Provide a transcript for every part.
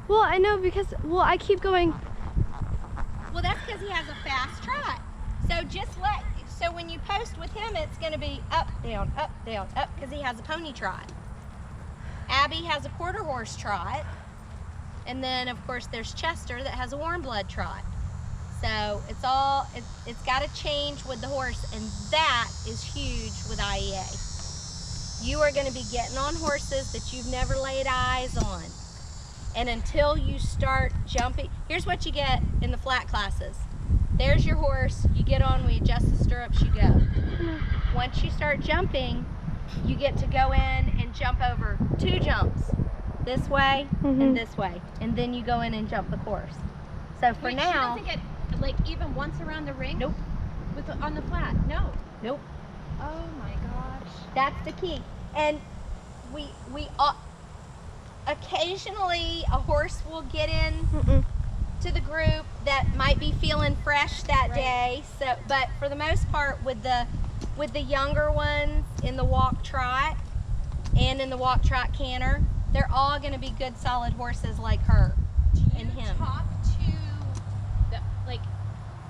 Well, I know because, well, I keep going. Well, that's because he has a fast trot. So when you post with him, it's going to be up, down, up, because he has a pony trot. Abby has a quarter horse trot. And then, of course, there's Chester that has a warm blood trot. So it's got to change with the horse, and that is huge with IEA. You are going to be getting on horses that you've never laid eyes on. And until you start jumping, here's what you get in the flat classes. There's your horse, you get on, we adjust the stirrups, you go. Once you start jumping, you get to go in and jump over 2 jumps. This way and this way. And then you go in and jump the course. So for now... She doesn't get, like, even once around the ring? Nope. On the flat? No. Nope. Oh my gosh. That's the key. And we occasionally a horse will get in to the group that might be feeling fresh that day. So, but for the most part, with the younger ones in the walk trot and in the walk trot canter, they're all going to be good solid horses like her and him. Do you talk to the, like,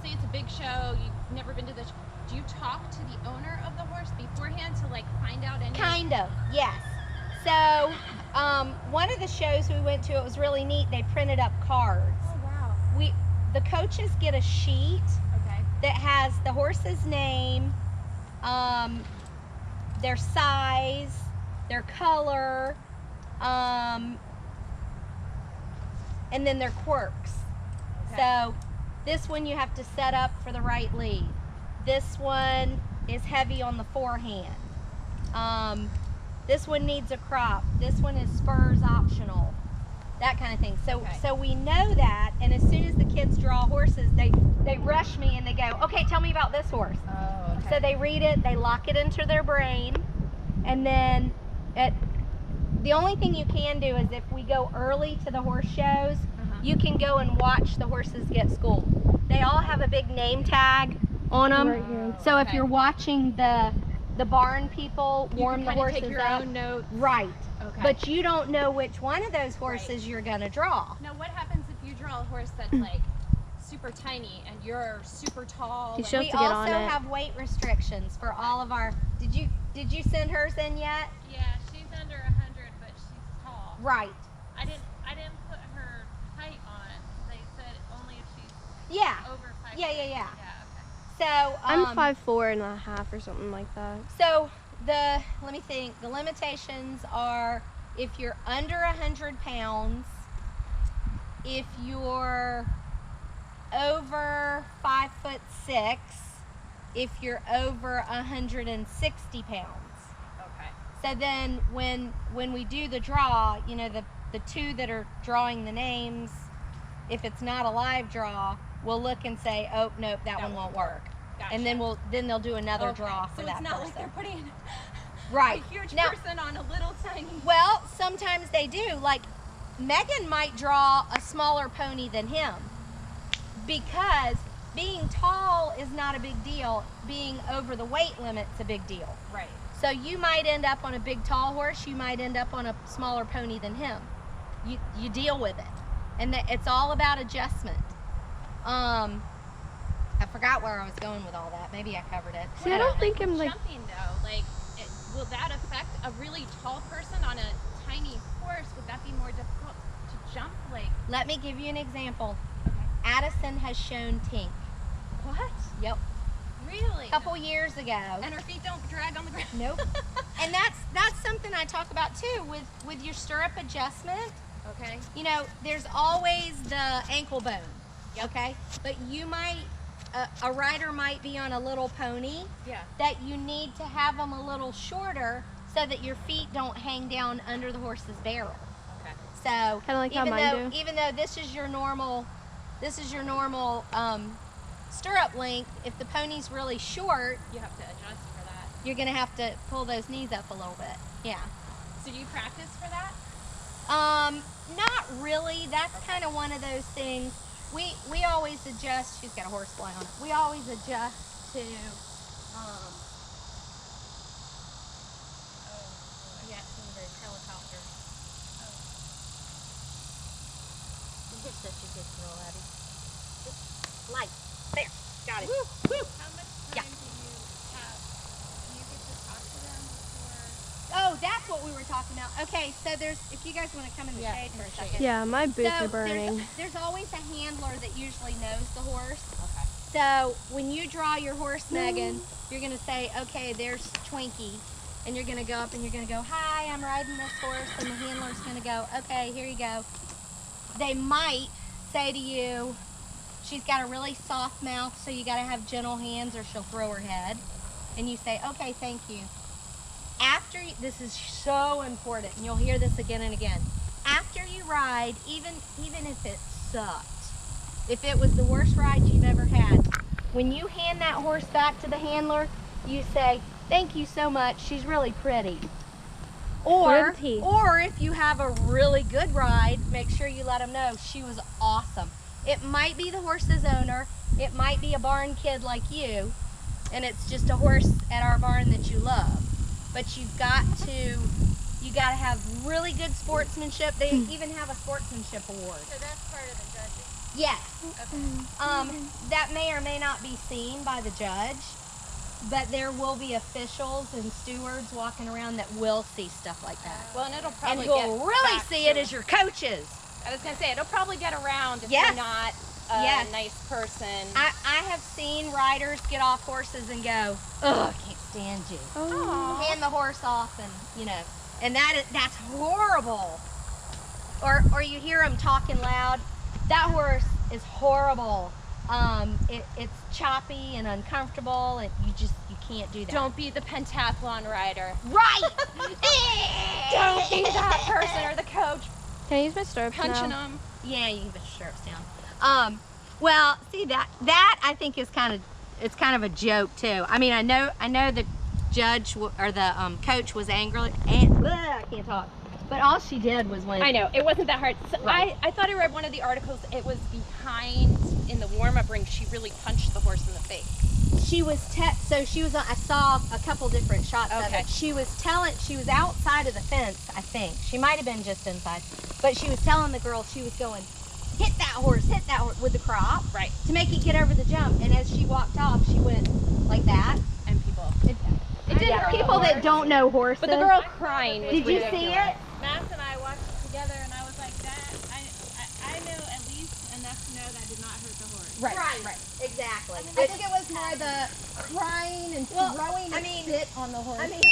say it's a big show, you've never been to the do you talk to the owner of the horse beforehand to, like, find out any? Kind of, yes. So one of the shows we went to, it was really neat. They printed up cards. Oh wow. The coaches get a sheet Okay. that has the horse's name, their size, their color, and then their quirks. Okay. So this one you have to set up for the right lead. This one is heavy on the forehand. This one needs a crop. This one is spurs optional. That kind of thing. So we know that, and as soon as the kids draw horses, they rush me and they go, okay, tell me about this horse. Oh, okay. So they read it, they lock it into their brain, and then the only thing you can do is if we go early to the horse shows, you can go and watch the horses get schooled. They all have a big name tag on them. Right here. So if you're watching the barn people warm the horses take your up, own notes. right? Okay. But you don't know which one of those horses you're gonna draw. Now, what happens if you draw a horse that's like super tiny and you're super tall? You like- should- We to get on also it. have weight restrictions for all of our. Did you send hers in yet? Yeah, she's under 100, but she's tall. Right. I didn't put her height on. They said only if she's Yeah. over 5. Yeah. Yeah, okay. So I'm 5'4.5" or something like that. So let me think. The limitations are if you're under 100 pounds, if you're over 5'6", if you're over 160 pounds. Okay. So then when we do the draw, you know, the two that are drawing the names, if it's not a live draw, we'll look and say, oh nope, that one won't work. Gotcha. And then they'll do another draw for so that it's not person. like they're putting Right. a huge Now- person on a little tiny. Well, sometimes they do. Like Meaghan might draw a smaller pony than him because being tall is not a big deal. Being over the weight limit's a big deal. Right. So you might end up on a big tall horse. You might end up on a smaller pony than him. You deal with it, and it's all about adjustment. I forgot where I was going with all that. Maybe I covered it. See, I don't think I'm like. Jumping though, like, will that affect a really tall person on a tiny horse? Would that be more difficult to jump? Like, Let me give you an example. okay. Addison has shown Tink. What? Yep. Really? A couple years ago. And her feet don't drag on the ground. Nope. And that's something I talk about too with your stirrup adjustment. Okay. You know, there's always the ankle bone. Okay? But you might a rider might be on a little pony Yeah. that you need to have them a little shorter so that your feet don't hang down under the horse's barrel. Okay. So Kinda like how mine do. even though this is your normal stirrup length, if the pony's really short, You have to adjust for that. you're gonna have to pull those knees up a little bit. Yeah. So do you practice for that? Not really. That's kind of one of those things. We always adjust. She's got a horsefly on it. We always adjust to. Oh, yeah, it's one of those helicopters. such a good girl, Abby. Just light. There. Got it. How much Yeah. time do you have? Do you get to talk to them before? Oh, that's what we were talking about. Okay, so there's, if you guys want to come in the shade for a second. Yeah, my boots So are burning. there's always a handler that usually knows the horse. Okay. So when you draw your horse, Meaghan, you're gonna say, okay, there's Twinkie. And you're gonna go up and you're gonna go, hi, I'm riding this horse. And the handler's gonna go, okay, here you go. They might say to you, she's got a really soft mouth, so you gotta have gentle hands or she'll throw her head. And you say, okay, thank you. After you, this is so important, and you'll hear this again and again. After you ride, even if it sucked, if it was the worst ride you've ever had, when you hand that horse back to the handler, you say, thank you so much, she's really pretty. Or if you have a really good ride, make sure you let them know she was awesome. It might be the horse's owner, it might be a barn kid like you, and it's just a horse at our barn that you love. But you gotta have really good sportsmanship. They even have a sportsmanship award. So that's part of the judging. Yes. That may or may not be seen by the judge, but there will be officials and stewards walking around that will see stuff like that. Well, and it'll And probably who'll get really back see it to- as your coaches. I was gonna say it'll probably get around if Yes. you're not a Yes. nice person. I have seen riders get off horses and go, ugh, I can't stand you. Oh. Hand the horse off and, and that's horrible. Or you hear them talking loud. That horse is horrible. It's choppy and uncomfortable, and you can't do that. Don't be the pentathlon rider. Right. Don't be that person or the coach Can I use my stirrups punching now? them. Yeah, you can put your stirrups down. Well, see that I think is kind of a joke too. I mean, I know the judge or the coach was angry and I can't talk. But all she did was when I know, it wasn't that hard. So Right. I thought I read one of the articles, it was behind in the warm-up ring, she really punched the horse in the face. she was I saw a couple different shots of Okay. it. She was outside of the fence, I think. She might have been just inside. But she was telling the girl, she was going, hit that horse with the crop. Right. To make it get over the jump. And as she walked off, she went like that. And people. It did hurt the people that horse. don't know horses. But the girl crying was Did you ridiculous. see it? Max and I watched it together, and I was like, I know at least enough to know that did not hurt the horse. Right. Exactly. I mean, I think it was more the crying and throwing I mean, spit on the horse. I mean,